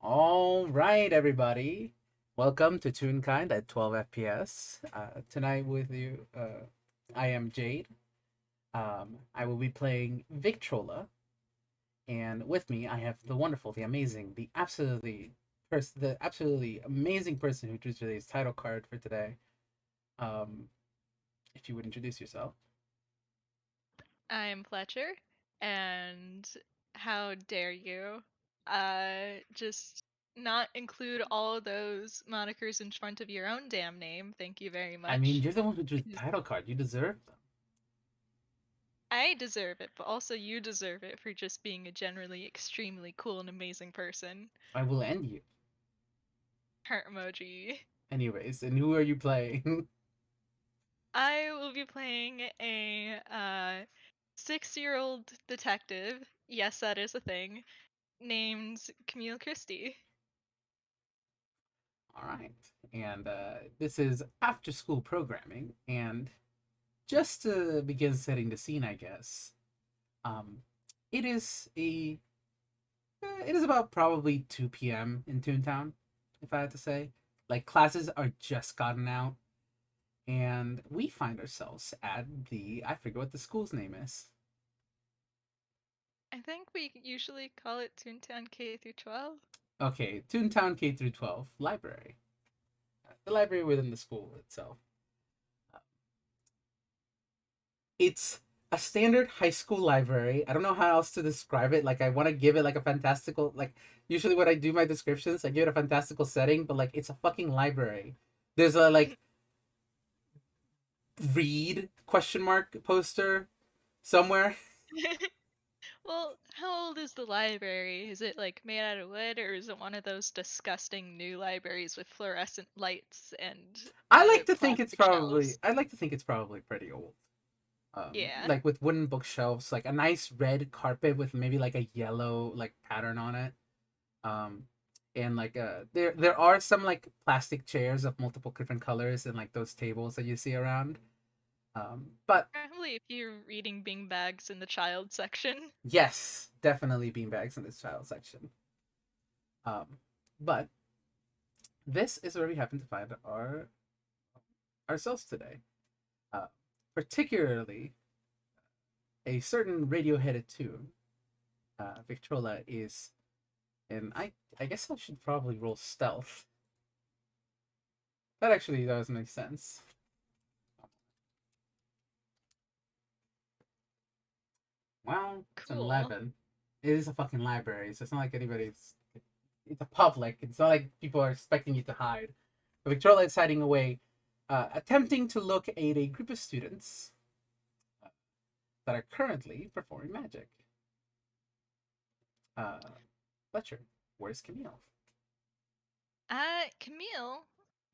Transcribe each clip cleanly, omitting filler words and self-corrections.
All right, everybody. Welcome to Toonkind at 12 FPS. Tonight with you, I am Jade. I will be playing Victrola, and with me, I have the wonderful, the amazing, the absolutely amazing person who drew today's title card for today. Um, if you would introduce yourself. I'm Fletcher, and how dare you just not include all of those monikers in front of your own damn name. Thank you very I mean, much. you're the one who drew the 'Cause title card. You deserve them. I deserve it, but also you deserve it for just being a generally extremely cool and amazing person. I will end you. Heart emoji. Anyways, and who are you playing? I will be playing a 6-year-old detective, yes, that is a thing, named Camille Christie. All right. And this is after school programming. And just to begin setting the scene, I guess, um, it is it is about probably 2 p.m. in Toontown, if I had to say. Like, classes are just gotten out, and we find ourselves at I forget what the school's name is. I think we usually call it Toontown K through 12. Okay, Toontown K through 12 library. The library within the school itself. It's a standard high school library. I don't know how else to describe it. Like, I want to give it like a fantastical, like, usually when I do my descriptions, I give it a fantastical setting, but like it's a fucking library. There's a like read question mark poster somewhere. Well, how old is the library? Is it like made out of wood, or is it one of those disgusting new libraries with fluorescent lights and plastic shelves? I'd like to think it's probably pretty old. Yeah. Like with wooden bookshelves, like a nice red carpet with maybe like a yellow like pattern on it. Um, and like there are some like plastic chairs of multiple different colors and like those tables that you see around. But Probably if you're reading beanbags in the child section. yes, definitely beanbags in this child section. But this is where we happen to find ourselves today. Uh, Particularly a certain radio-headed tune. Victrola is, and I guess I should probably roll stealth. That actually does make sense. Well, it's an Cool. 11. It is a fucking library, so it's not like anybody's. It's a public. It's not like people are expecting you to hide. But Victrola is hiding away, attempting to locate a group of students that are currently performing magic. Uh, Fletcher, where's Camille? Camille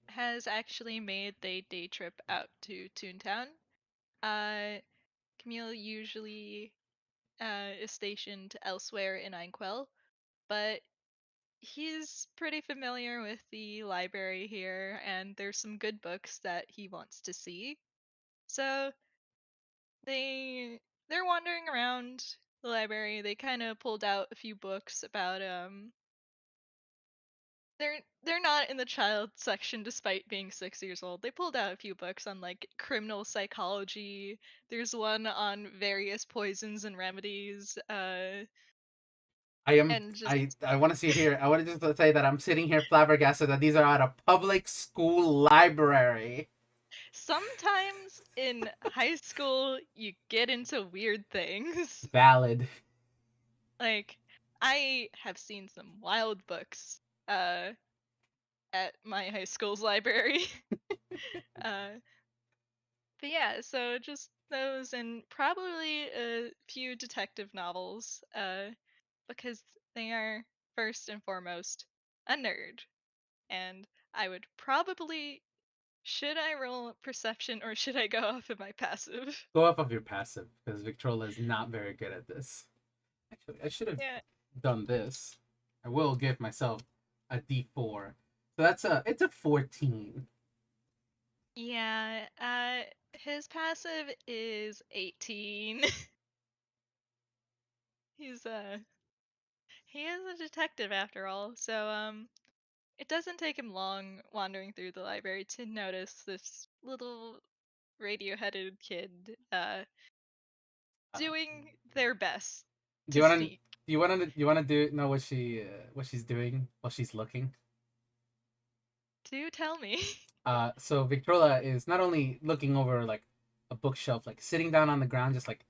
has actually made the day trip out to Toontown. Uh, Camille usually is stationed elsewhere in Inkwell, but he's pretty familiar with the library here, and there's some good books that he wants to see. So they're wandering around the library. They kind of pulled out a few books about they're not in the child section despite being 6 years old. They pulled out a few books on like criminal psychology. There's one on various poisons and remedies. I am. And just I want to see here. I want to just say that I'm sitting here flabbergasted that these are at a public school library. sometimes in high school you get into weird things. Valid. Like I have seen some wild books uh at my high school's library. uh but yeah, so just those and probably a few detective novels because they are first and foremost a nerd. And I would probably should I roll perception or should I go off of my passive? Go off of your passive because Victrola is not very good at this. Actually, I should have Yeah. done this. I will give myself a D4. So it's a 14. Yeah, his passive is 18. He's he is a detective after all, so it doesn't take him long wandering through the library to notice this little radio-headed kid Uh, doing their best do to you want to? sneak. Do you want to know what she's doing while she's looking? Do tell me. So Victrola is not only looking over like a bookshelf, like sitting down on the ground, just like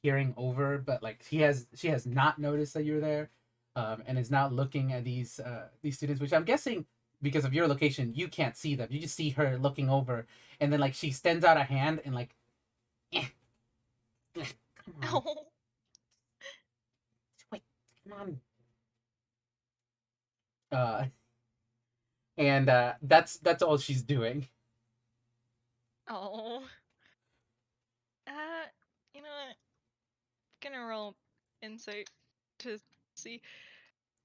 peering over, but like she has not noticed that you're there, and is now looking at these students, which I'm guessing because of your location, you can't see them. You just see her looking over, and then like she extends out a hand and like, eh, eh, come on, Oh, wait, come on, uh, and that's all she's doing. oh. Uh, you know what? Gonna roll insight to see,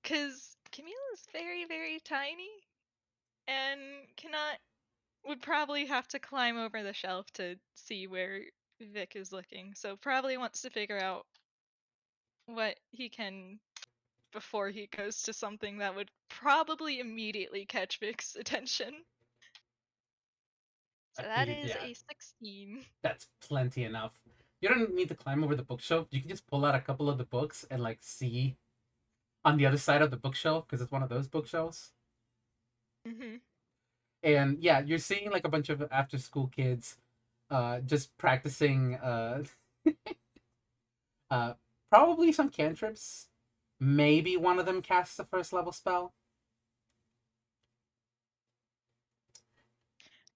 cause Camille is very, very tiny and cannot would probably have to climb over the shelf to see where Vic is looking. So probably wants to figure out what he can before he goes to something that would probably immediately catch Vic's attention. So that is Yeah, a 16. that's plenty enough. You don't need to climb over the bookshelf. You can just pull out a couple of the books and like see on the other side of the bookshelf because it's one of those bookshelves. Hmm. And yeah, you're seeing like a bunch of after school kids just practicing uh probably some cantrips. Maybe one of them casts a first level spell.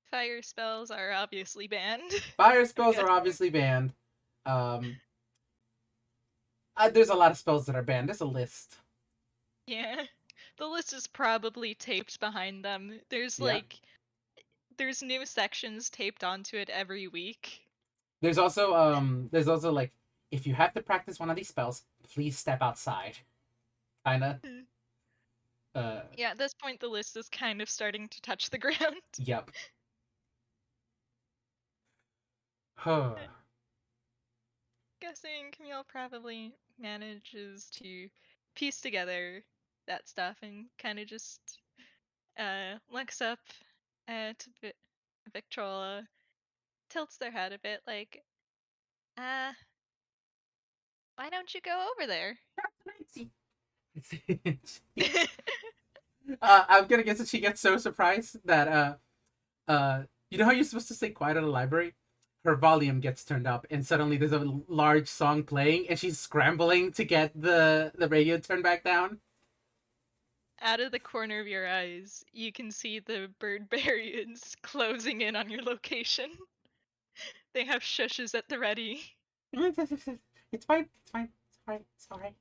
Fire spells are obviously banned. Fire I'm spells are guessing. obviously banned. Um there's a lot of spells that are banned. There's a list. Yeah. The list is probably taped behind them. Yeah. There's new sections taped onto it every week. There's also like if you have to practice one of these spells, please step outside. Kinda. Hmm. Uh Yeah, at this point the list is kind of starting to touch the ground. yep. Huh. Guessing Camille probably manages to piece together that stuff and kind of just looks up at Victrola, tilts their head a bit like, uh, why don't you go over there? I'm gonna guess that she gets so surprised that you know how you're supposed to stay quiet at a library? Her volume gets turned up, and suddenly there's a large song playing, and she's scrambling to get the radio turned back down. Out of the corner of your eyes, you can see the Birdbarians closing in on your location. They have shushes at the ready. It's fine. It's fine. It's fine. It's alright.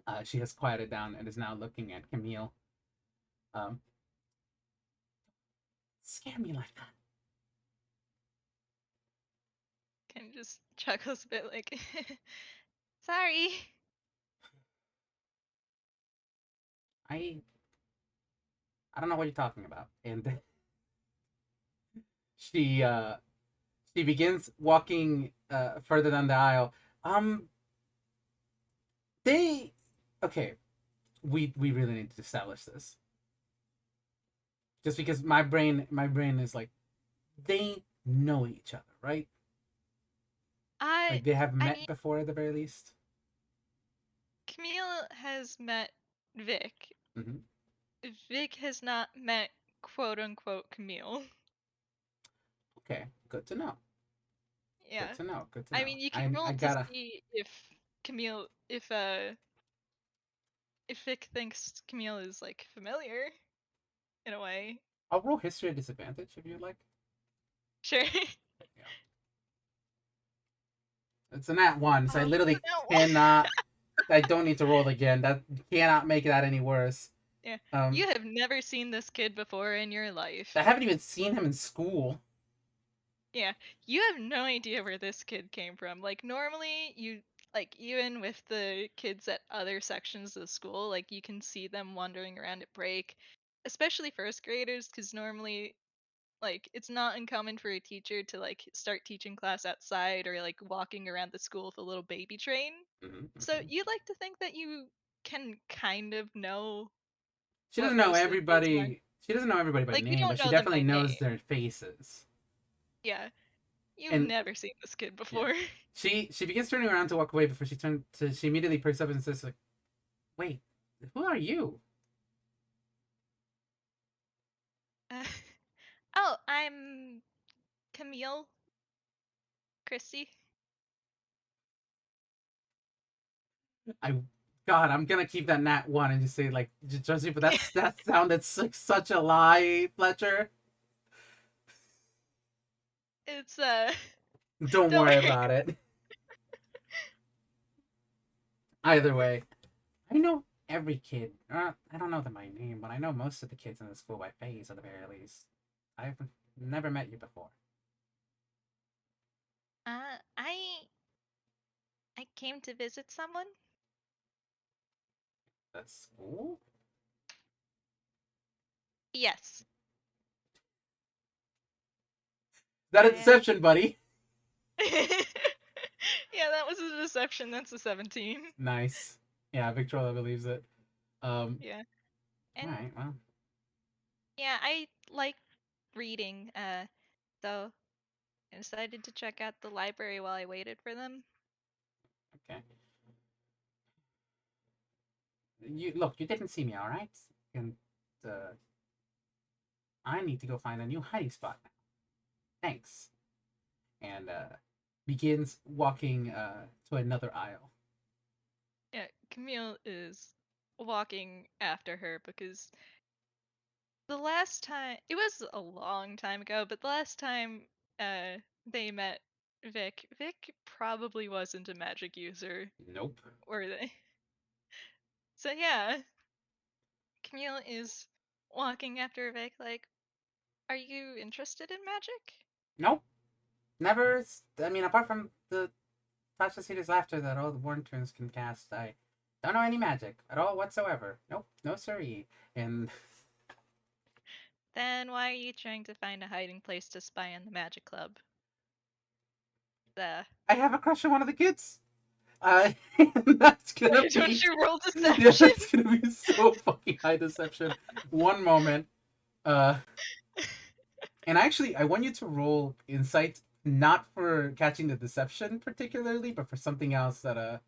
Um, she has quieted down and is now looking at Camille. Um, Scare me like that. Kind of just chuckles a bit like, sorry. I I don't know what you're talking about. And she she begins walking further down the aisle. Um, they okay. We really need to establish this. Just because my brain is like they know each other, right? I Like they have I met mean, before at the very least. Camille has met Vic. Hmm. Vic has not met quote unquote Camille. Okay, good to know. Good Yeah. to know. Good to I know. mean, you can I roll to gotta. see if Camille if Vic thinks Camille is like familiar in a way. I'll roll history at disadvantage if you like. Sure. Yeah, it's a nat one, so I literally No. cannot. I don't need to roll again. That cannot make that any worse. Yeah. Um, You have never seen this kid before in your life. I haven't even seen him in school. Yeah, you have no idea where this kid came from. Like normally you like even with the kids at other sections of the school, like you can see them wandering around at break, especially first graders cuz normally like it's not uncommon for a teacher to like start teaching class outside or like walking around the school with a little baby train. So Mhm. you'd like to think that you can kind of know She what doesn't know most of the kids are. everybody. She doesn't know everybody by Like you name, don't but she know them definitely by knows name. their faces. Yeah. You've And never seen this kid yeah, before. she begins turning around to walk away before she immediately perks up and says like, "Wait, who are you?" Uh, oh, I'm Camille Christie. I God, I'm gonna keep that nat one and just say like Josie, but that sounded like such a lie, Fletcher. It's Don't don't worry worry. about it. Either way, I know every kid. I don't know them by name, but I know most of the kids in the school by face at the very least. I've never met you before. I came to visit someone. That's school? Yes. That a And deception, buddy. yeah, that was a deception. That's a 17. Nice. Yeah, Victrola believes it. Yeah. And Alright, well, yeah, I like reading. So I decided to check out the library while I waited for them. okay. You look, you didn't see me, alright? And I need to go find a new hiding spot now. Thanks. And begins walking to another aisle. Yeah, Camille is walking after her because the last time it was a long time ago, but the last time uh they met Vic probably wasn't a magic user, Nope. were they? So yeah, Camille is walking after Vic like, are you interested in magic? Nope. Never. I mean, apart from the Toxicity's laughter that all the Warren twins can cast, I don't know any magic at all whatsoever. Nope. No siree. And Then why are you trying to find a hiding place to spy on the magic club? The I have a crush on one of the kids. Uh, that's gonna why don't be you roll yeah, deception? that's gonna be so fucking high deception. One moment. Uh, and actually, I want you to roll insight, not for catching the deception particularly, but for something else that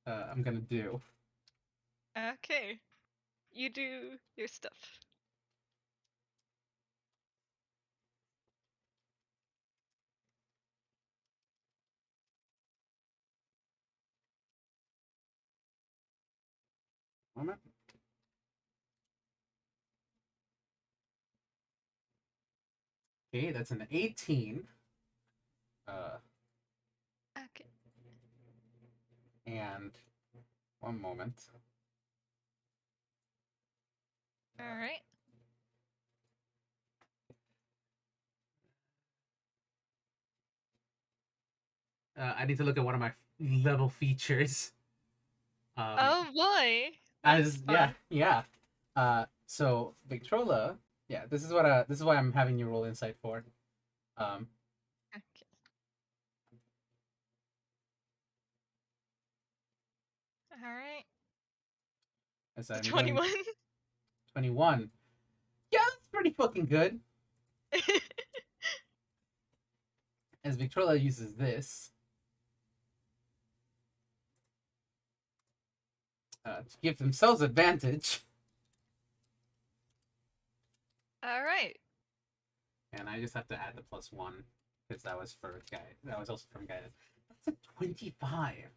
I'm gonna do. Okay, you do your stuff. Moment. Okay, that's an 18. Uh, Okay. and one moment. All right. I need to look at one of my level features. Um, Oh boy, that's as fun. yeah. So Victrola, yeah. This is why I'm having you roll insight for. Um, Okay. All right. as The I'm going 21. 21. Yeah, that's pretty fucking good. As Victrola uses this to give themselves advantage, All right. and I just have to add the +1 because that was for guy. That was also from guidance. That's a 25.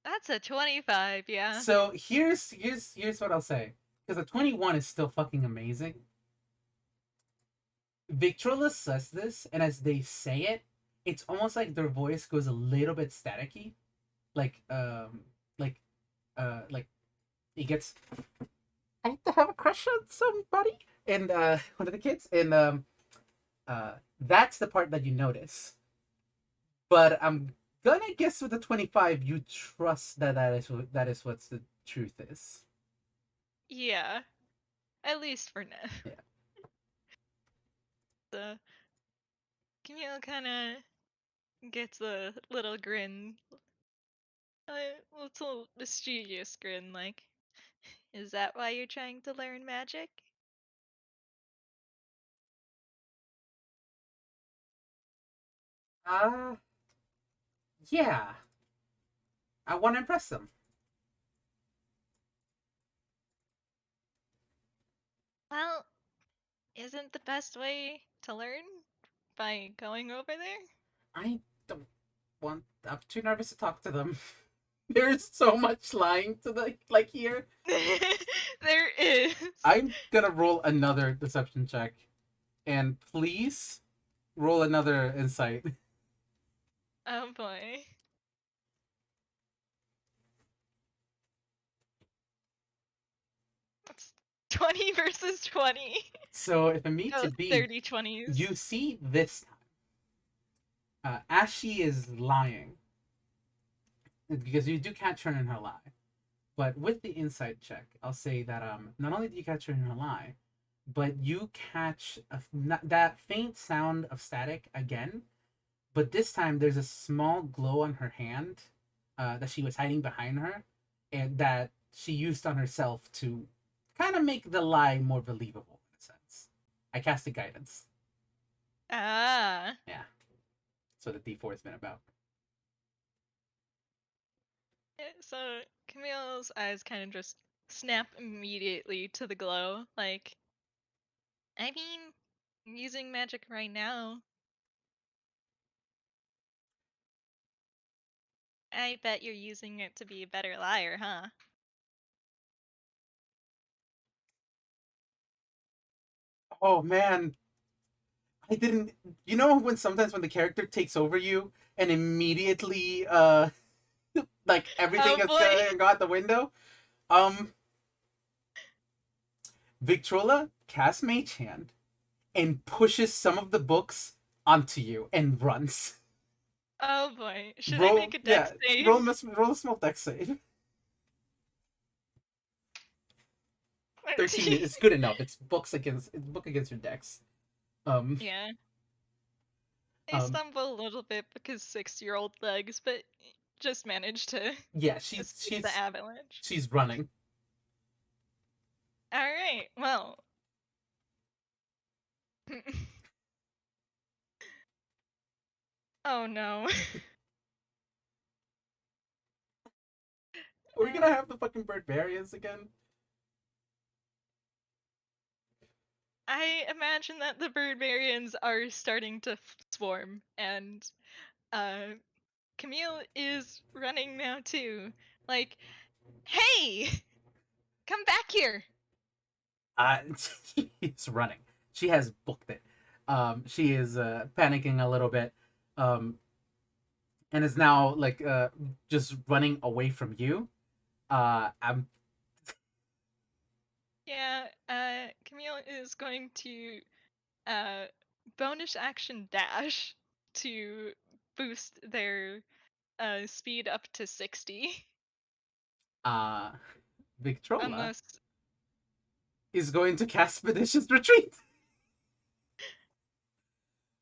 That's a 25. Yeah. So here's what I'll say, because a 21 is still fucking amazing. Victrola says this, and as they say it, it's almost like their voice goes a little bit staticky, like like like it gets. I have to have a crush on somebody, and one of the kids, and that's the part that you notice. But I'm gonna guess with the 25, you trust that that is what the truth is. Yeah. At least for now. Yeah. Camille kind of gets a little grin, a little mischievous grin, like, is that why you're trying to learn magic? Uh, yeah. I want to impress them. Well, isn't the best way to learn by going over there? I don't want. I'm too nervous to talk to them. There's so much lying to the like here. There is. I'm gonna roll another deception check, and please roll another insight. Oh boy. That's 20 versus 20. So if it meets Oh, it be, 30 20s. you see this time, as she is lying, because you do catch her in her lie. But with the insight check, I'll say that not only do you catch her in her lie, but you catch that faint sound of static again. But this time there's a small glow on her hand that she was hiding behind her, and that she used on herself to kind of make the lie more believable in a sense. I cast a guidance. Ah. Yeah. So the D4 has been about. So Camille's eyes kind of just snap immediately to the glow. Like, I mean, I'm using magic right now. I bet you're using it to be a better liar, huh? Oh man, I didn't. You know when sometimes when the character takes over you and immediately like everything Oh has boy. gone out the window. Um, Victrola casts Mage Hand and pushes some of the books onto you and runs. Oh boy. Should I Roll, make a yeah, dex save? roll a small dex save. 13 13. is good enough. It's book against your dex. Um, Yeah. I um, stumble a little bit because 6-year-old legs, but just managed to yeah, escape the avalanche. she's running. Alright, well. Oh no. Are we gonna have the fucking barbarians again? I imagine that the Birdmarians are starting to swarm, and uh, Camille is running now too. Like, hey, come back here! Uh, she's running. She has booked it. She is panicking a little bit, and is now like just running away from you. I'm Yeah, Camille is going to uh, bonus action dash to boost their speed up to 60. uh Victrola Unless. is going to cast Expeditious Retreat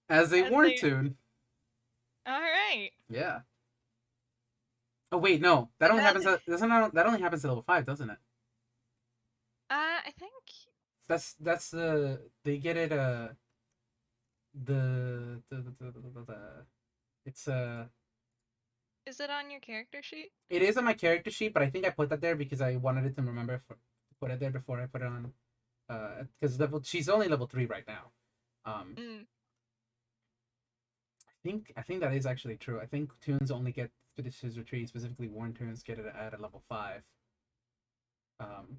as a And war they. tune. Alright. Yeah. Oh wait, no, that And only that. happens at that only happens at level 5, doesn't it? I think. That's the they get it the it's Is it on your character sheet? it is on my character sheet, but I think I put that there because I wanted it to remember to put it there before I put it on. Because level she's only level 3 right now. Um, Mm. I think that is actually true. I think tunes only get Expeditious Retreat, specifically Warren tunes, get it at a level 5. Um,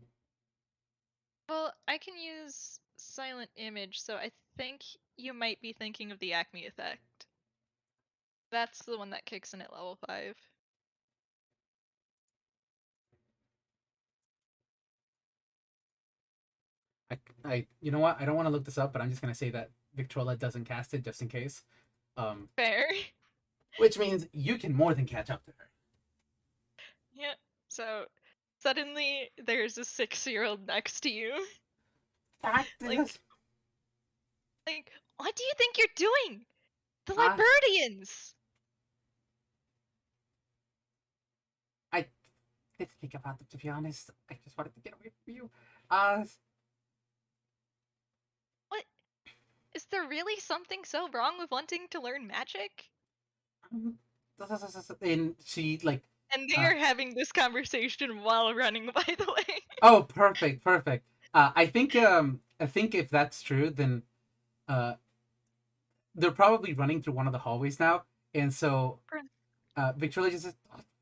Well, I can use silent image, so I think you might be thinking of the Acme effect. That's the one that kicks in at level 5. you know what? I don't want to look this up, but I'm just gonna say that Victrola doesn't cast it just in case. Um, Fair. which means you can more than catch up to her. Yeah. So suddenly there's a 6-year-old next to you. That Like is like What do you think you're doing? The Uh, Librarians! I didn't think about it, to be honest. I just wanted to get away from you. Uh, What? Is there really something so wrong with wanting to learn magic? um, and she like, And they uh, are having this conversation while running, by the way. oh, perfect, perfect. I think if that's true, then uh, they're probably running through one of the hallways now, and so Victoria just says,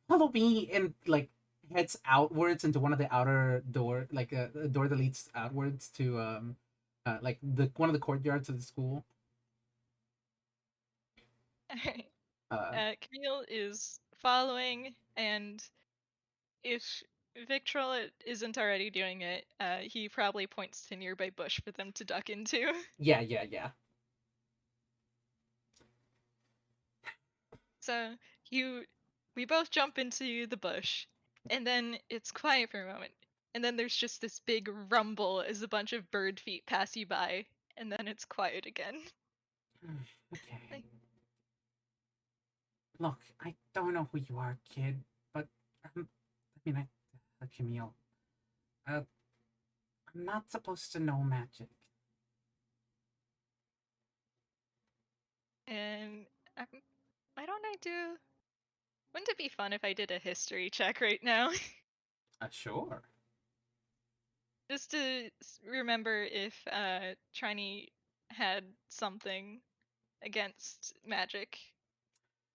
"Follow me," and like heads outwards into one of the outer door, like a door that leads outwards to like the one of the courtyards of the school. Alright. Uh, Camille is following, and if Victrola isn't already doing it, he probably points to nearby bush for them to duck into. yeah, yeah, yeah. So you, we both jump into the bush, and then it's quiet for a moment, and then there's just this big rumble as a bunch of bird feet pass you by, and then it's quiet again. Okay. Like, Look, I don't know who you are, kid, but I mean, Camille, I'm not supposed to know magic. and why don't I do? Wouldn't it be fun if I did a history check right now? Sure. Just to remember if Triny had something against magic.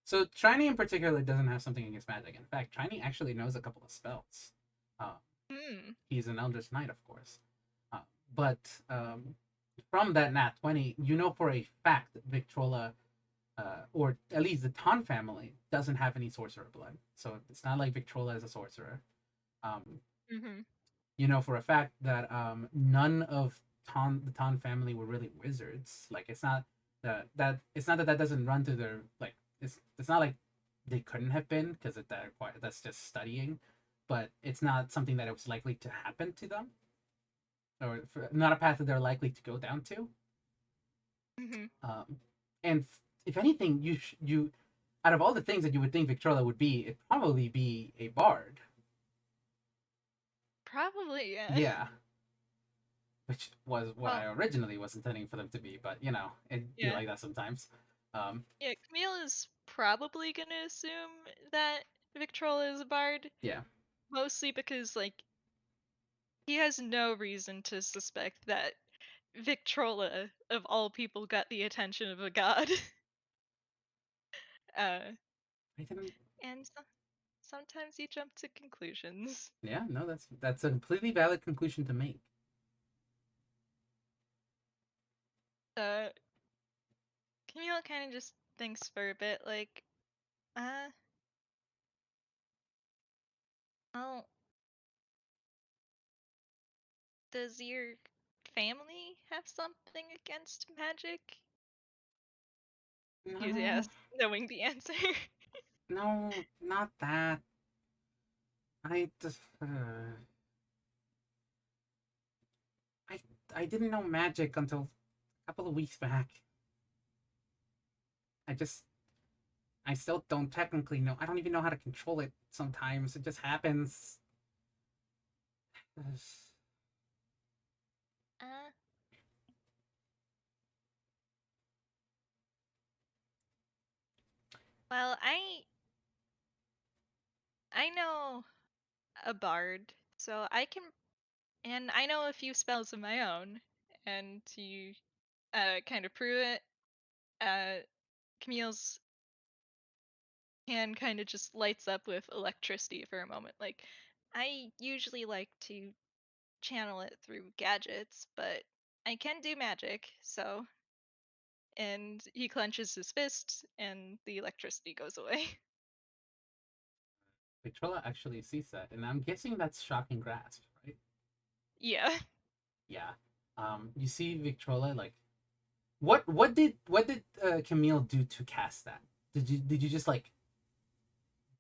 So Triny in particular doesn't have something against magic. In fact, Triny actually knows a couple of spells. Uh, Hmm. he's an Eldritch Knight, of course. Uh, but from that Nat 20, you know for a fact that Victrola, or at least the Ton family, doesn't have any sorcerer blood. So it's not like Victrola is a sorcerer. Um, Mm-hmm. you know for a fact that none of the Ton family were really wizards. Like it's not that that doesn't run through their like it's not like they couldn't have been because that's just studying, but it's not something that it was likely to happen to them or not a path that they're likely to go down to. Mm-hmm. Um, and if anything, you out of all the things that you would think Victrola would be, it'd probably be a bard. Probably, yeah. Yeah, which was what Well, I originally was intending for them to be, but you know, it'd be yeah. like that sometimes. Um, Yeah, Camille is probably gonna assume that Victrola is a bard, yeah, mostly because, like, he has no reason to suspect that Victrola, of all people, got the attention of a god. uh, I didn't. and sometimes you jump to conclusions. Yeah, no, that's a completely valid conclusion to make. Uh, Camille kind of just thinks for a bit, like, uh, oh, does your family have something against magic? He No, asks, knowing the answer. no, not that. I just, I, I didn't know magic until a couple of weeks back. I just, I still don't technically know. I don't even know how to control it. Sometimes it just happens. uh, well, I know a bard, so I can, and I know a few spells of my own, and to kind of prove it, uh, Camille's hand kind of just lights up with electricity for a moment. Like, I usually like to channel it through gadgets, but I can do magic, so. And he clenches his fist, and the electricity goes away. Victrola actually sees that, and I'm guessing that's shocking grasp, right? Yeah. Yeah. You see Victrola like what did Camille do to cast that? Did you just like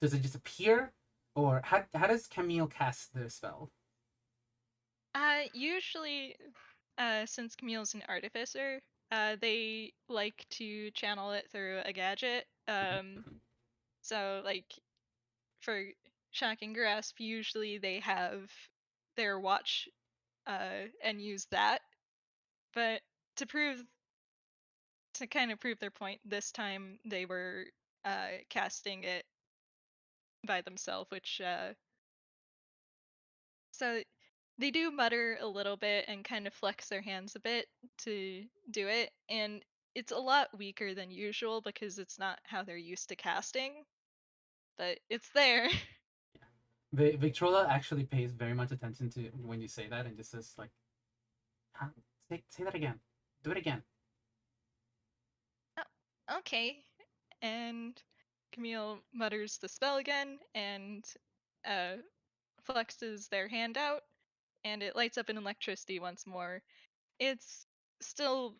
does it just appear, or how does Camille cast the spell? Usually, since Camille's an artificer, they like to channel it through a gadget. So like for shocking grasp, usually they have their watch and use that. But to prove to kind of prove their point, this time they were casting it by themselves, which so they do mutter a little bit and kind of flex their hands a bit to do it, and it's a lot weaker than usual because it's not how they're used to casting, but it's there. Victrola actually pays very much attention to when you say that and just says like, huh? Say that again. Do it again. Oh, okay. And Camille mutters the spell again and uh, flexes their hand out, and it lights up in electricity once more. It's still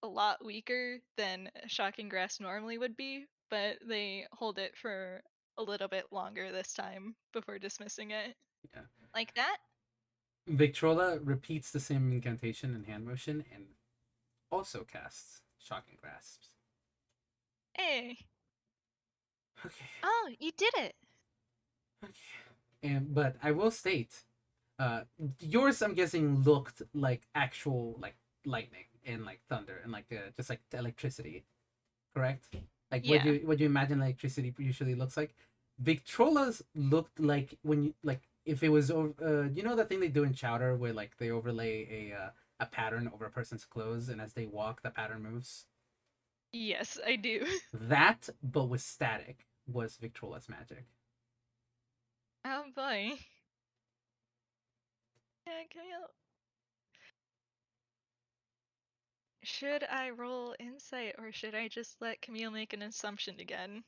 a lot weaker than shocking grass normally would be, but they hold it for a little bit longer this time before dismissing it. Yeah. Like that? Victrola repeats the same incantation and hand motion and also casts Shocking Grasps. Hey. Okay. Oh, you did it. Okay. But I will state, uh, yours I'm guessing looked like actual like lightning and like thunder and like just like electricity, correct? Like Yeah. what you imagine electricity usually looks like. Victrola's looked like when you like if it was you know that thing they do in Chowder where like they overlay a pattern over a person's clothes and as they walk the pattern moves. Yes, I do. That but with static was Victrola's magic. Oh boy. Yeah, Camille. Should I roll insight or should I just let Camille make an assumption again?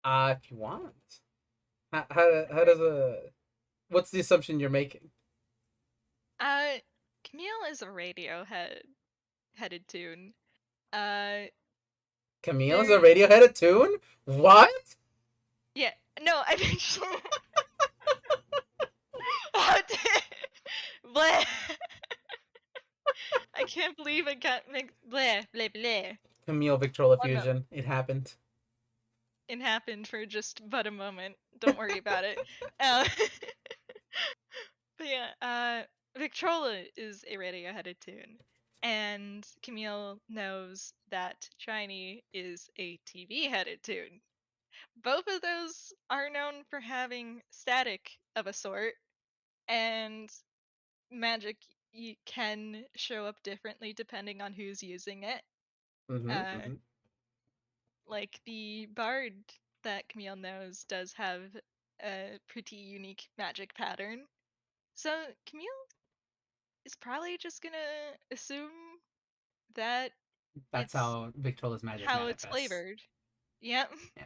If you want. How does a what's the assumption you're making? Uh, Camille is a headed tune. Uh, Camille's a there. Radiohead tune? What? Yeah. No, I mean. Oh, bleh. I can't believe I got mixed. Bleh, bleh, bleh. Camille Victrola Oh no. fusion. It happened. It happened for just but a moment. Don't worry about it. Uh, but yeah, Victrola is a radio-headed tune, and Camille knows that Triny is a TV-headed tune. Both of those are known for having static of a sort, and magic can show up differently depending on who's using it. Mm-hmm. Uh, Mm-hmm. like the bard that Camille knows does have a pretty unique magic pattern. So Camille is probably just gonna assume that That's it's how Victrola's magic how it's manifests. flavored. Yep. Yeah.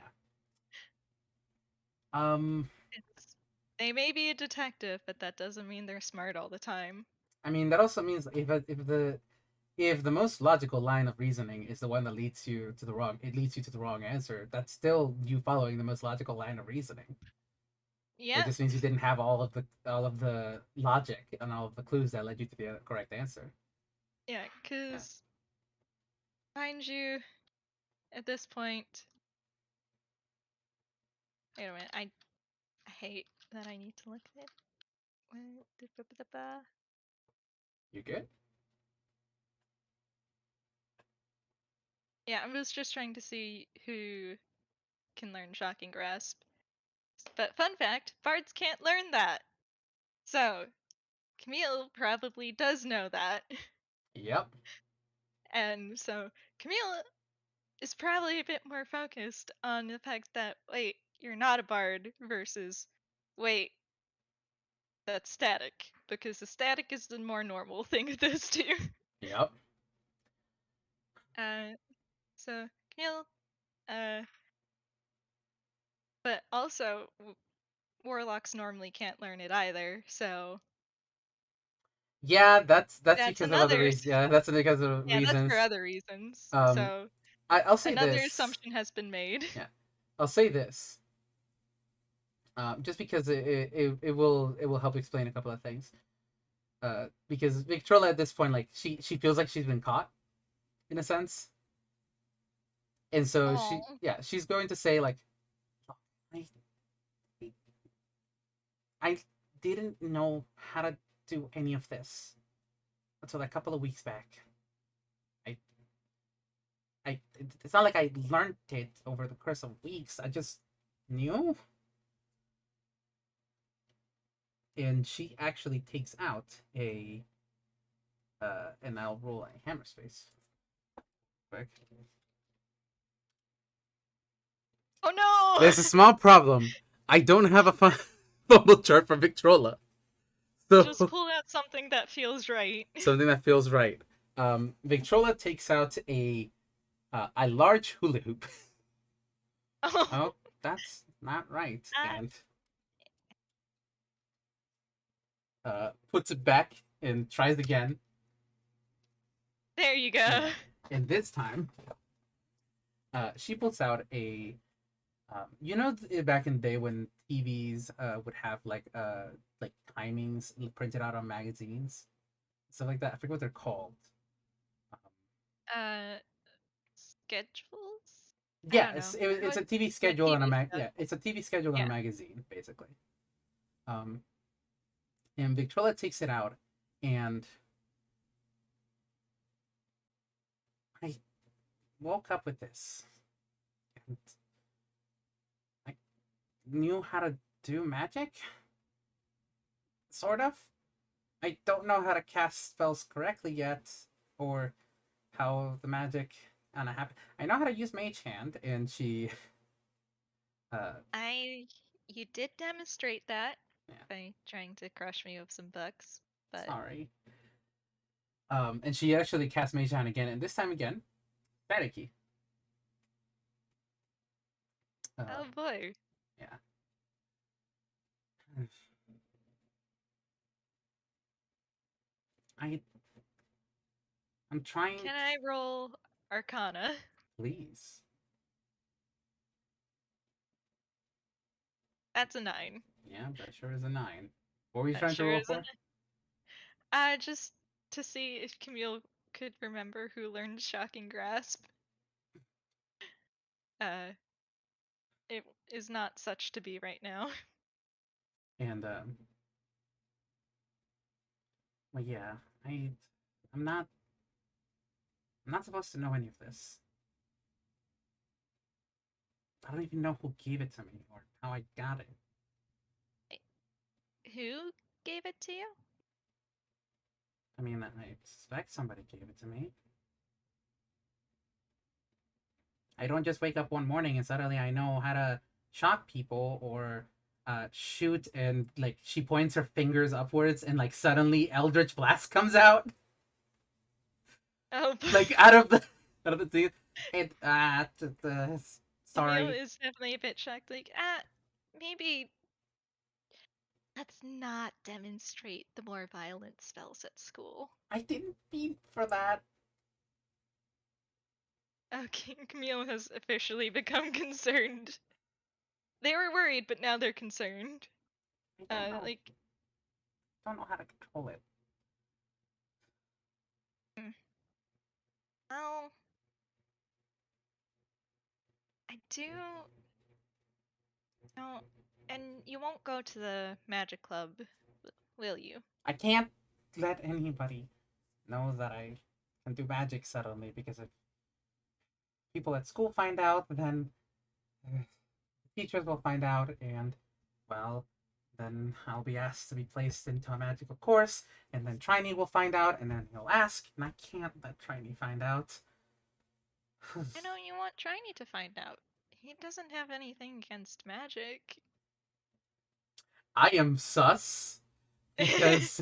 Um. It's, they may be a detective, but that doesn't mean they're smart all the time. I mean, that also means if the most logical line of reasoning is the one that leads you to the wrong, it leads you to the wrong answer. That's still you following the most logical line of reasoning. It Yep. just means you didn't have all of the logic and all of the clues that led you to the correct answer. Yeah, Yeah. because mind you, at this point, wait a minute, I hate that I need to look at it. You good? Yeah, I was just trying to see who can learn Shocking Grasp. But fun fact, bards can't learn that. So, Camille probably does know that. Yep. And so, Camille is probably a bit more focused on the fact that, wait, you're not a bard versus, wait, that's static. Because the static is the more normal thing of those two. Yep. Uh, so, Camille, uh, but also, warlocks normally can't learn it either, so Yeah, that's that's because of other another. reasons. Yeah, that's because of Yeah, that's for reasons. other reasons. Um, So I'll say another this. assumption has been made. Yeah, I'll say this. Just because it will help explain a couple of things. Because Victrola at this point, like she feels like she's been caught, in a sense. And so Oh, she's going to say like, I, I didn't know how to do any of this until a couple of weeks back. I, it's not like I learned it over the course of weeks. I just knew. And she actually takes out and I'll roll a hammer space. Quick. oh no! There's a small problem. I don't have a fumble chart for Victrola. Just So pull out something that feels right. something that feels right. Victrola takes out a large hula hoop. Oh, Oh, that's not right. ah, And puts it back and tries again. there you go. Yeah. And this time, she pulls out back in the day when TVs would have like timings printed out on magazines, stuff like that. I forget what they're called. Um, Uh, schedules? I yeah, don't know. it's a TV Yeah, schedule and TV yeah, schedule. it's a TV schedule and a Yeah. magazine basically. Um, and Victrola takes it out, and I woke up with this. And I knew how to do magic, sort of. I don't know how to cast spells correctly yet, or how the magic and I know how to use Mage Hand, and she uh You did demonstrate that yeah, by trying to crush me with some books, but sorry. And she actually cast Mage Hand again, and this time again, Staticky. oh Uh boy. yeah. I I'm trying Can I roll Arcana? please. That's a 9. Yeah, that sure is a 9. What were you That trying to sure roll is a for? just to see if Camille could remember who learned Shocking Grasp. Uh, it is not such to be right now. And well yeah, I I'm not I'm not supposed to know any of this. I don't even know who gave it to me or how I got it. Who gave it to you? I mean, I suspect somebody gave it to me. I don't just wake up one morning and suddenly I know how to shock people or shoot and like she points her fingers upwards and like suddenly Eldritch Blast comes out Oh, like out of the out of the thing. It Camille sorry. is definitely a bit shocked. Like, maybe let's not demonstrate the more violent spells at school. I didn't mean for that. Okay, Camille has officially become concerned. They were worried, but now they're concerned. I don't know. Like, Don't know how to control it. mm, well, I do know, and you won't go to the magic club, will you? I can't let anybody know that I can do magic suddenly because if people at school find out, then teachers will find out, and well, then I'll be asked to be placed into a magical course, and then Triny will find out, and then he'll ask, and I can't let Triny find out. I know you want Triny to find out. He doesn't have anything against magic. I am sus because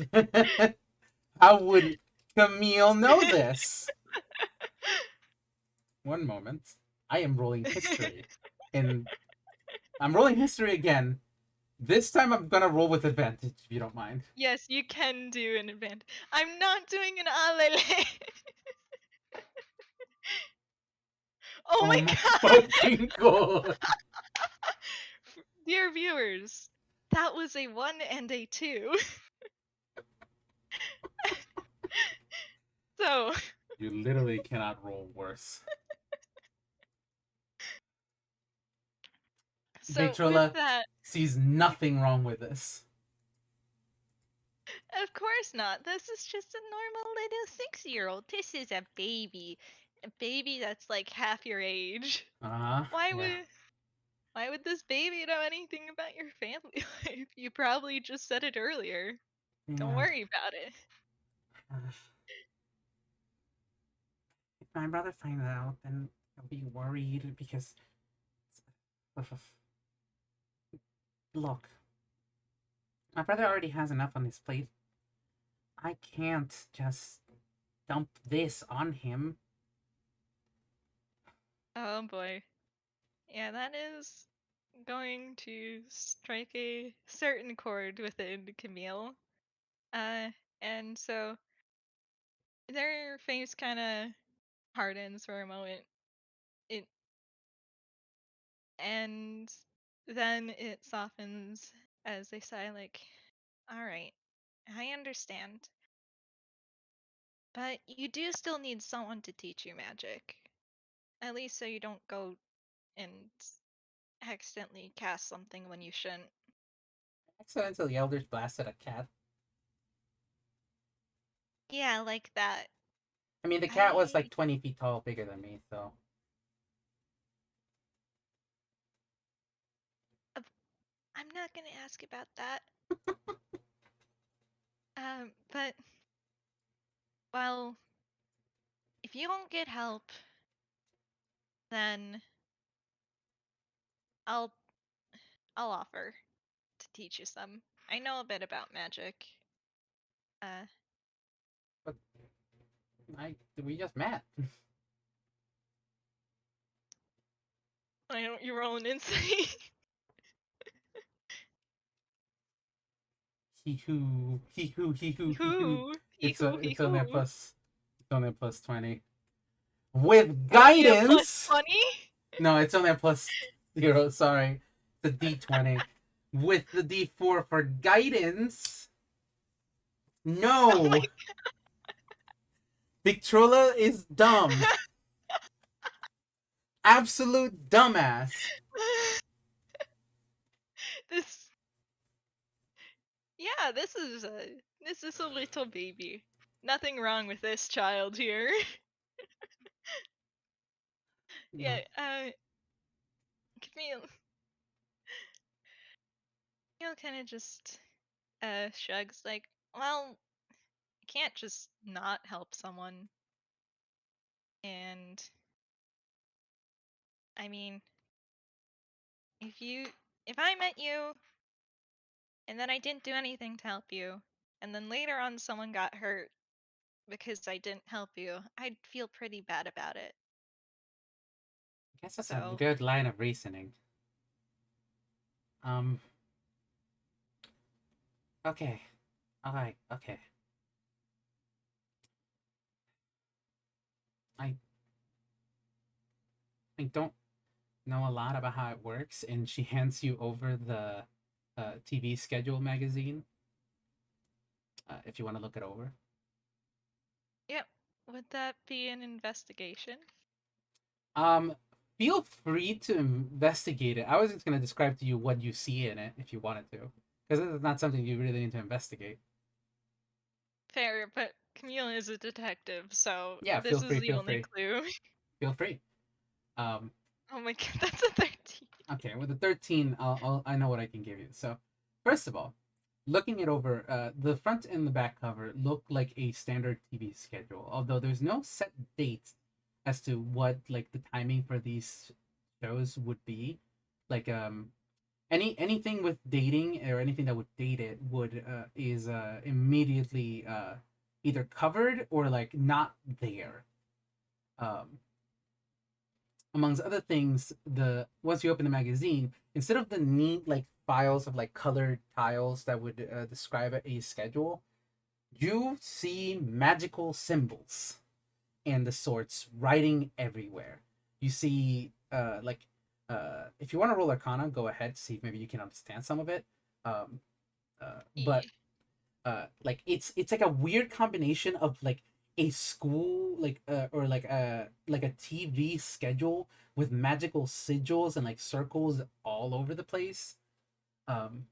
how would Camille know this? One moment. I am rolling history. And I'm rolling history again. This time I'm gonna roll with advantage, if you don't mind. Yes, you can do an advantage. I'm not doing an alele. Oh Oh my my god! fucking god! Dear viewers, that was a 1 and a 2. So, You literally cannot roll worse. So with Victrola that, sees nothing wrong with this. of course not. This is just a normal little 6-year-old. This is a baby. A baby that's like half your age. Uh-huh. Why Yeah. would this baby know anything about your family life? You probably just said it earlier. Don't Yeah. worry about it. If my brother finds out, then I'll be worried because look, my brother already has enough on his plate. I can't just dump this on him. Oh boy. Yeah, that is going to strike a certain chord within Camille. Uh, and so their face kind of hardens for a moment. It and then it softens as they sigh, like, "All right, I understand, but you do still need someone to teach you magic, at least so you don't go and accidentally cast something when you shouldn't." Accidentally Eldritch blasted a cat. Yeah, like that. I mean, the cat was I like 20 feet tall, bigger than me, so. I'm not gonna ask about that. But well, if you don't get help, then I'll I'll offer to teach you some. I know a bit about magic. Uh, But we just met. why don't you roll an insight? He hoo. Hoo, hee hoo, hee It's only a hoo. plus. It's only a plus 20. With Only a plus guidance. 20? No, it's only a plus 0. Sorry, the D20. With the D4 for guidance. Oh my No, Victrola is dumb. Absolute dumbass. this yeah, this is a little baby. Nothing wrong with this child here. No. Yeah, Camille, kind of just shrugs like, well, I can't just not help someone. And I mean, if I met you and then I didn't do anything to help you, and then later on someone got hurt because I didn't help you, I'd feel pretty bad about it. I guess that's a So, good line of reasoning. Um. Okay. Alright. Okay. I I don't know a lot about how it works, and she hands you over the TV schedule magazine if you want to look it over. yep. Would that be an investigation? Um, feel free to investigate it. I was just gonna describe to you what you see in it if you wanted to, because it's not something you really need to investigate. Fair, but Camille is a detective, so Yeah, this is the feel only free, clue. feel free. Um, Oh my god, that's a 13. okay, with the 13, I know what I can give you. So, first of all, looking it over, the front and the back cover look like a standard TV schedule, although there's no set dates as to what like the timing for these shows would be. Like anything with dating or anything that would date it would is immediately either covered or like not there. Um, Amongst other things, the once you open the magazine, instead of the neat like files of like colored tiles that would describe a schedule, you see magical symbols and the sorts writing everywhere. You see, if you want to roll Arcana, go ahead. See if maybe you can understand some of it. But E. like it's like a weird combination of like a school or like a TV schedule with magical sigils and like circles all over the place. Um,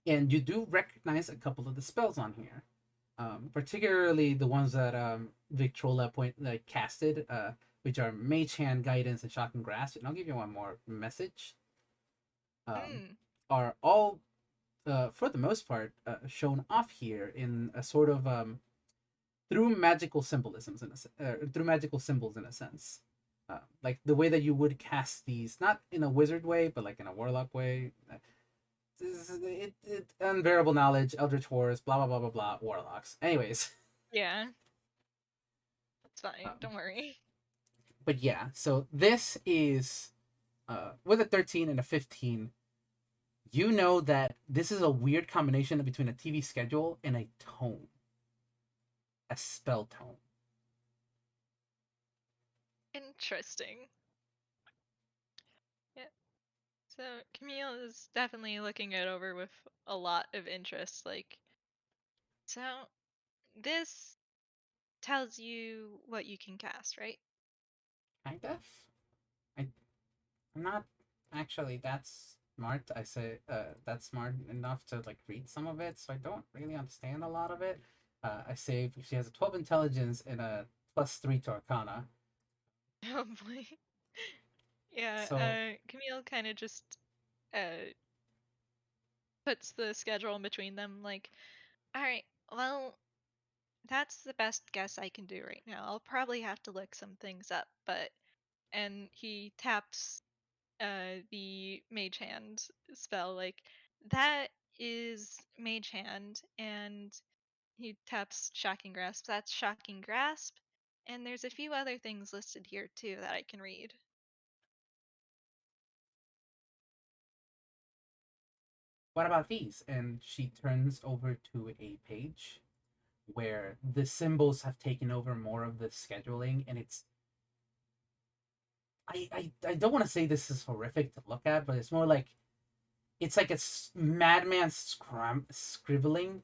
and you do recognize a couple of the spells on here, particularly the ones that Victrola casted, which are Mage Hand, Guidance, and Shocking Grasp. And I'll give you one more message. Um, Mm. are all for the most part shown off here in a sort of through magical symbolisms through magical symbols in a sense. Like the way that you would cast these, not in a wizard way, but like in a warlock way. Unbearable knowledge, eldritch horrors, blah blah blah blah blah, warlocks. Anyways, Yeah, it's fine. um, Don't worry. but yeah, so this is with a 13 and a 15. You know that this is a weird combination between a TV schedule and a tome, a spell tome. Interesting. Yeah. So Camille is definitely looking it over with a lot of interest. Like, so this tells you what you can cast, right? Kind of. I I'm not actually that smart. I say that's smart enough to like read some of it, so I don't really understand a lot of it. I say she has a 12 intelligence and a +3 to Arcana. Oh boy. Yeah, So Camille kind of just uh puts the schedule in between them like, all right, well, that's the best guess I can do right now. I'll probably have to look some things up, but and he taps the mage hand spell like that is mage hand, and he taps shocking grasp. That's shocking grasp, and there's a few other things listed here too that I can read. what about these? And she turns over to a page where the symbols have taken over more of the scheduling, and it's I don't want to say this is horrific to look at, but it's more like it's like a madman scribbling.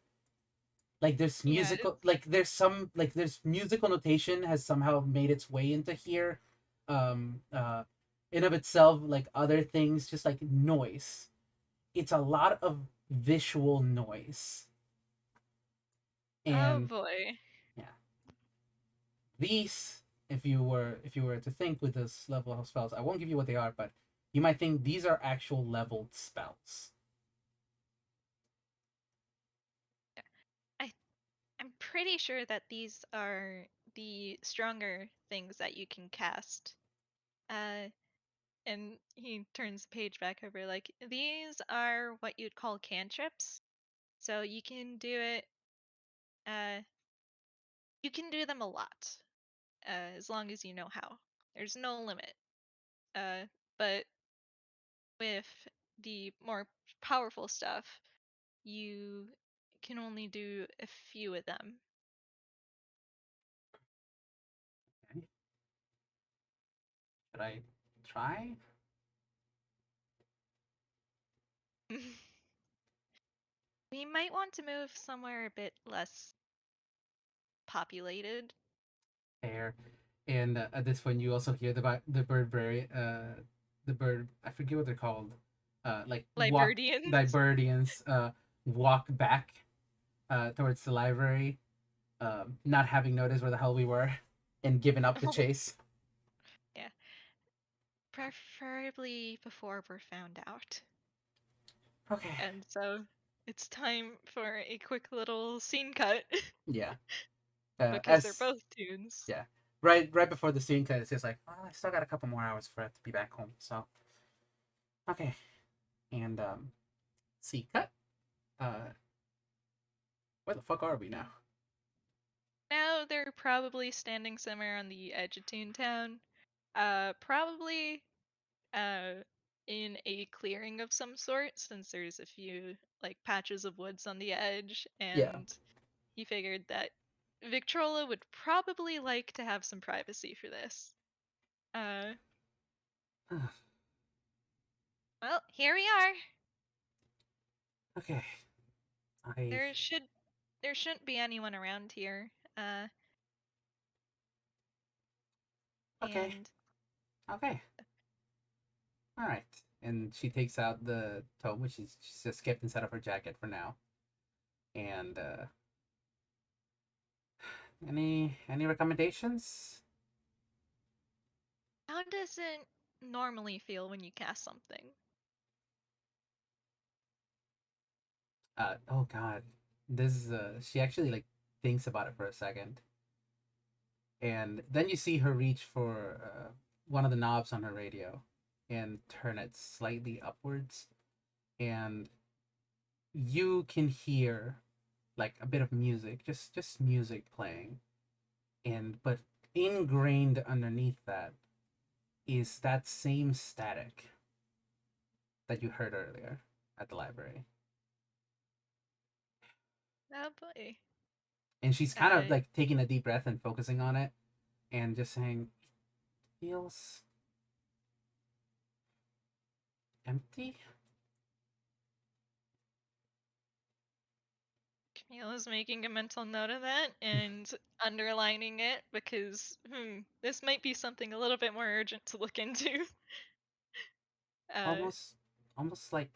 Like there's Yeah, musical, like there's musical notation has somehow made its way into here, in of itself. Like other things, just like noise, it's a lot of visual noise. oh And boy. yeah, these, if you were to think with this level of spells, I won't give you what they are, but you might think these are actual leveled spells. I I'm pretty sure that these are the stronger things that you can cast. Uh, and he turns the page back over like these are what you'd call cantrips. So uh you can do them a lot, as long as you know how. There's no limit. Uh, but with the more powerful stuff, you can only do a few of them. Okay. Should I try? We might want to move somewhere a bit less populated. Fair. And at this point, you also hear the bird very the bird, I forget what they're called, like walk Librarians. librarians walk back towards the library, not having noticed where the hell we were, and given up the Oh, chase. yeah. Preferably before we're found out. Okay. And so it's time for a quick little scene cut Yeah. because they're As both tunes. Yeah, right before the scene cut, it's just like, oh, I still got a couple more hours for it to be back home. So okay, and see cut. Uh, where the fuck are we now? Now they're probably standing somewhere on the edge of Toontown. Probably uh in a clearing of some sort, since there's a few like patches of woods on the edge, Yeah. and he figured that Victrola would probably like to have some privacy for this. Uh, well, here we are. Okay. I There should there shouldn't be anyone around here. Okay. And Okay. All right. And she takes out the tome, which she's just kept inside of her jacket for now. And any recommendations? how does it normally feel when you cast something? Oh God, this is she actually like thinks about it for a second, and then you see her reach for one of the knobs on her radio, and turn it slightly upwards, and you can hear like a bit of music, just music playing, and but ingrained underneath that is that same static that you heard earlier at the library. Oh boy. And she's kind of Uh, like taking a deep breath and focusing on it and just saying, feels empty. Camille is making a mental note of that and underlining it because this might be something a little bit more urgent to look into. Uh, almost almost like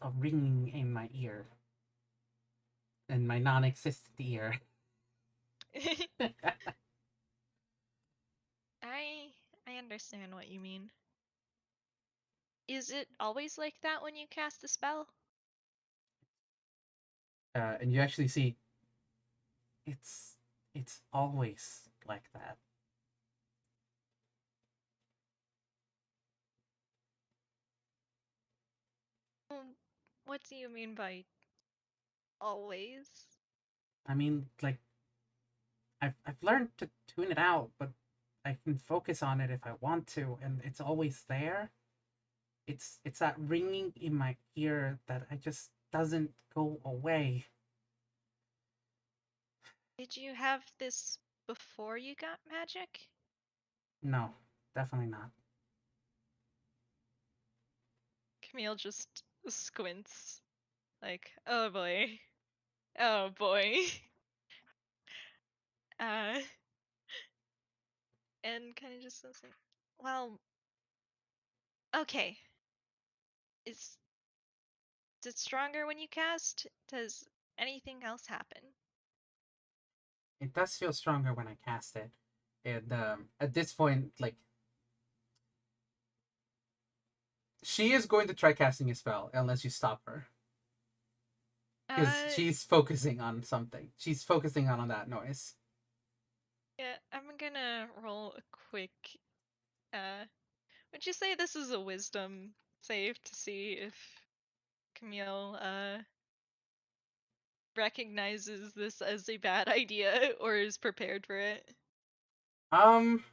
a ringing in my ear, in my non-existent ear. I I understand what you mean. Is it always like that when you cast a spell? And you actually see it's it's always like that. What do you mean by always? I mean, like I've learned to tune it out, but I can focus on it if I want to, and it's always there. It's that ringing in my ear that I just doesn't go away. Did you have this before you got magic? No, definitely not. Camille just squints, like, oh boy. Oh boy. Uh, and kind of just listen. Well, okay. Is it stronger when you cast? Does anything else happen? It does feel stronger when I cast it. And at this point, like she is going to try casting a spell unless you stop her, because Uh, she's focusing on something. She's focusing on that noise. yeah, I'm gonna roll a quick. Uh, would you say this is a wisdom save to see if Camille recognizes this as a bad idea or is prepared for it? Um,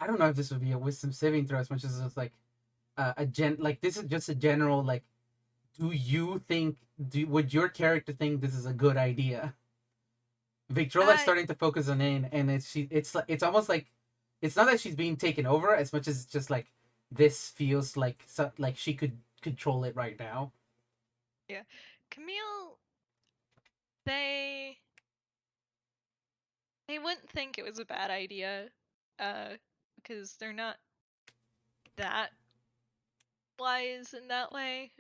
I don't know if this would be a wisdom saving throw as much as it's like a gen. Like this is just a general like. Do you think? Would your character think this is a good idea? Victrola is Uh, starting to focus on in, and it's almost like it's not that she's being taken over as much as just like this feels like she could control it right now. yeah. Camille, they they wouldn't think it was a bad idea, uh, because they're not that wise in that way.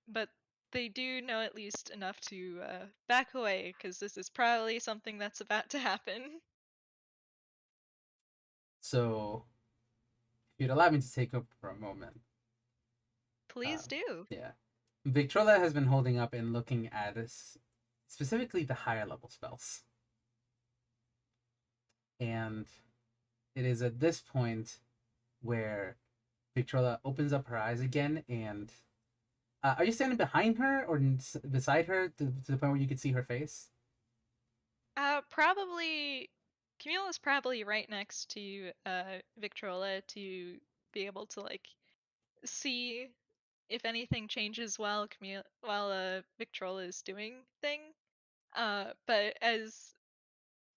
But they do know at least enough to back away because this is probably something that's about to happen. So if you'd allow me to take over for a moment, uh, Please do. yeah, Victrola has been holding up and looking at us, specifically the higher level spells, and it is at this point where Victrola opens up her eyes again and. Are you standing behind her or beside her to the point where you can see her face? Probably Camille is probably right next to Victrola to be able to like see if anything changes while Victrola is doing thing. But as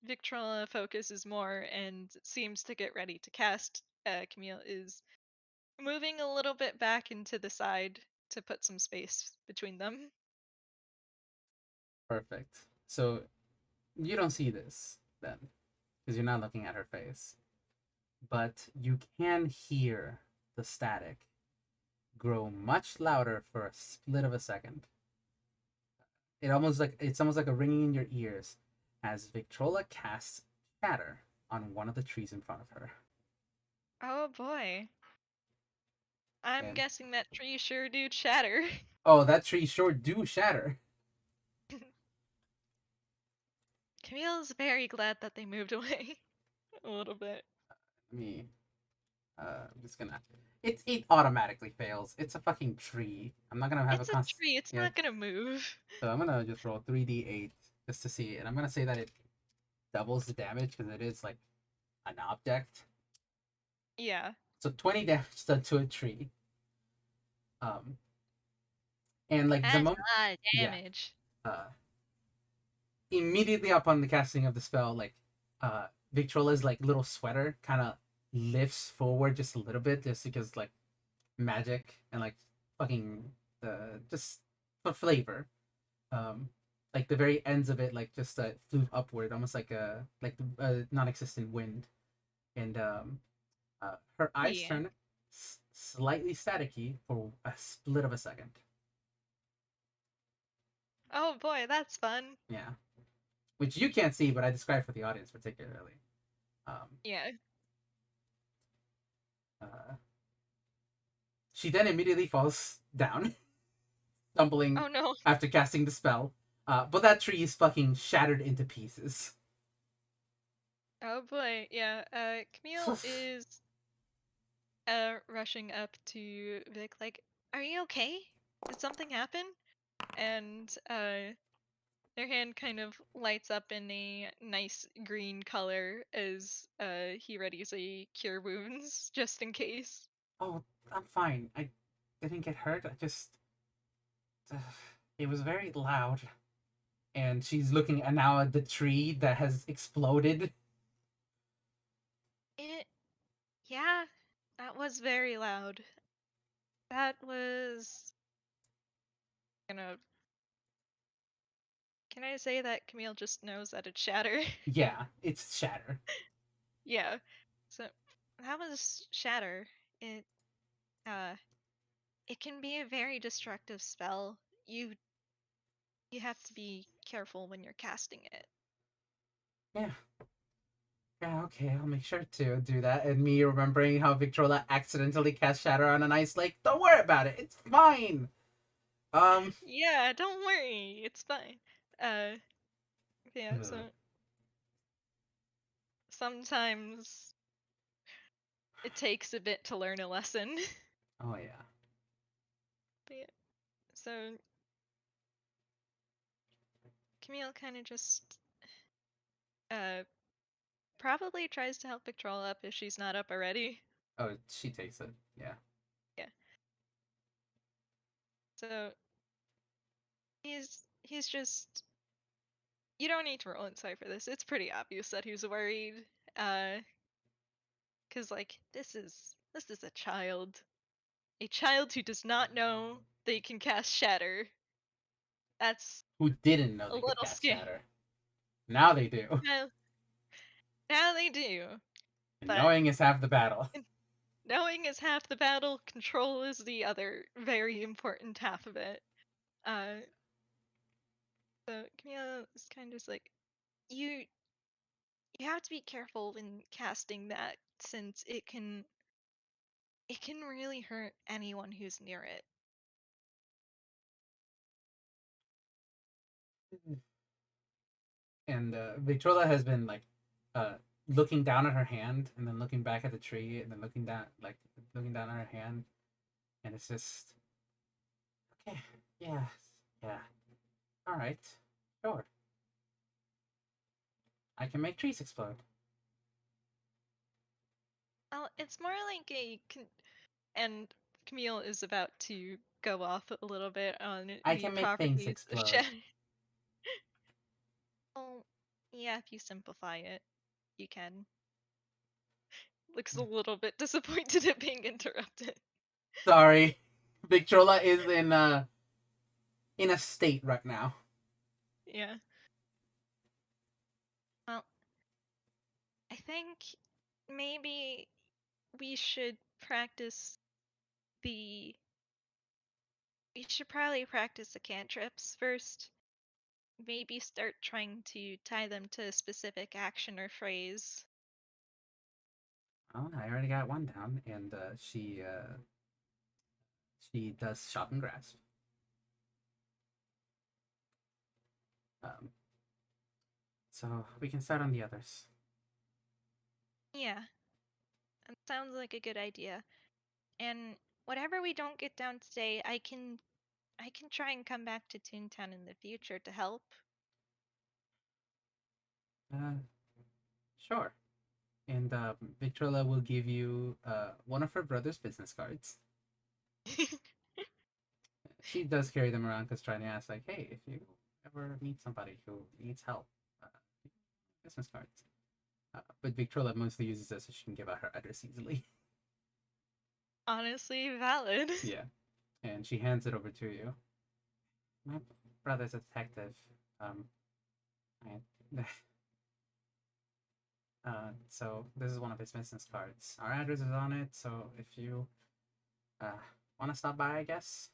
Victrola focuses more and seems to get ready to cast, Camille is moving a little bit back into the side to put some space between them. Perfect. So you don't see this then, because you're not looking at her face. But you can hear the static grow much louder for a split of a second. It's almost like a ringing in your ears as Victrola casts shatter on one of the trees in front of her. Oh boy. I'm And guessing that tree sure do shatter. oh, that tree sure do shatter. Camille's very glad that they moved away a little bit. Me, I'm just gonna. It automatically fails. It's a fucking tree. I'm not gonna have a It's a const. tree, it's Yeah, not gonna move. so I'm gonna just roll 3d8 just to see, and I'm gonna say that it doubles the damage because it is like an object. Yeah. So 20 damage done to a tree. Um, and like the That's moment, a lot of yeah, damage. uh, immediately upon the casting of the spell, like Victrola's like little sweater kind of lifts forward just a little bit, just because like magic and like fucking just for flavor. Um, like the very ends of it, like just flew upward, almost like a non-existent wind, and her eyes Yeah. turn slightly staticky for a split of a second. Oh boy, that's fun. Yeah, which you can't see, but I described for the audience particularly. Um, Yeah. uh, she then immediately falls down, stumbling Oh no. after casting the spell. But that tree is fucking shattered into pieces. Oh boy, yeah. Camille is rushing up to Vic like, "Are you okay? Did something happen?" And their hand kind of lights up in a nice green color as he readies a cure wounds just in case. Oh, I'm fine. I didn't get hurt. I just it was very loud. And she's looking at now at the tree that has exploded. It, yeah, that was very loud. That was gonna. Can I say that Camille just knows that it's shatter? Yeah, it's shatter. Yeah. So that was shatter. It uh it can be a very destructive spell. You have to be careful when you're casting it. Yeah. Yeah, okay, I'll make sure to do that. And me remembering how Victrola accidentally cast shatter on an ice lake. Don't worry about it. It's fine. Um Yeah, don't worry. It's fine. Uh yeah, so ugh. sometimes it takes a bit to learn a lesson. Oh yeah. But yeah, so Camille kind of just uh probably tries to help Victrola up if she's not up already. Oh, she takes it. Yeah. Yeah. So he's just you don't need to roll insight for this. It's pretty obvious that he's worried. Uh, cause like this is a child who does not know they can cast shatter. That's Who didn't know a they could little cast scary. shatter? Now they do. Now, now they do, And but knowing is half the battle. knowing is half the battle. Control is the other very important half of it. Uh, so Camille is kind of just like you. You have to be careful when casting that since it can really hurt anyone who's near it. And Victrola has been like uh looking down at her hand and then looking back at the tree and then looking down at her hand, and it's just okay. Yeah, yeah. All right, sure. I can make trees explode. Well, it's more like and Camille is about to go off a little bit on I the can make things properties of explode. shadow. Oh, yeah, if you simplify it, you can. Looks a little bit disappointed at being interrupted. Sorry, Victrola is in a state right now. Yeah. think maybe we should practice the. We should probably practice the cantrips first. Maybe start trying to tie them to a specific action or phrase. Oh, I already got one down, and she does shock and grasp. Um, so we can start on the others. Yeah, that sounds like a good idea. And whatever we don't get down today, I can try and come back to Toontown in the future to help. Uh, sure. And Victrola will give you one of her brother's business cards. She does carry them around because Triny asks, like, hey, if you ever meet somebody who needs help, uh, business cards. But Victrola mostly uses this so she can give out her address easily. Honestly, valid. Yeah. And she hands it over to you. My brother's a detective. I, so this is one of his business cards. Our address is on it, so if you uh, want to stop by, I guess.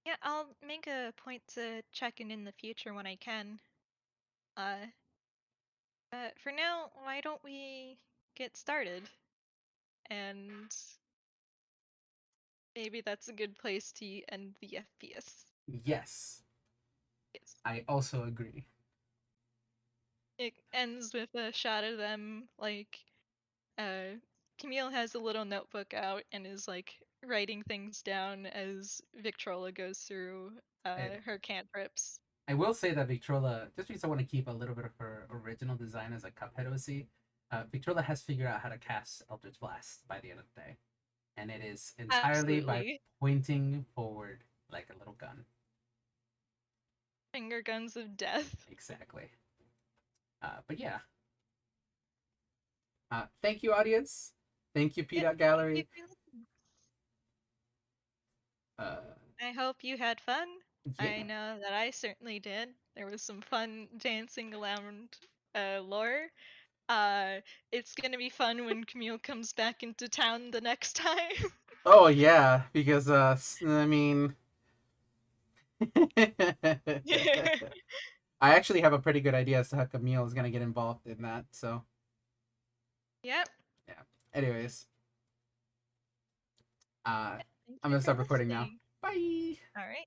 Yeah, I'll make a point to check in the future when I can. Uh, but for now, why don't we get started? And maybe that's a good place to end the FPS. Yes, Yes. I also agree. It ends with a shot of them, like, uh, Camille has a little notebook out and is, like, writing things down as Victrola goes through her cantrips. I will say that Victrola, just because I want to keep a little bit of her original design as a Cuphead OC, Victrola has figured out how to cast Eldritch Blast by the end of the day. And it is entirely by Absolutely. pointing forward like a little gun. Finger guns of death. Exactly. But yeah. Thank you, audience. Thank you, P. Yeah, thank you Gallery. for listening. Uh, I hope you had fun. I yeah. know that I certainly did. There was some fun dancing around lore. It's gonna be fun when Camille comes back into town the next time. Oh yeah, because I mean, I actually have a pretty good idea as to how Camille is gonna get involved in that. So Yep. yeah. Anyways, Thank I'm you gonna for stop recording now. listening. Bye. All right.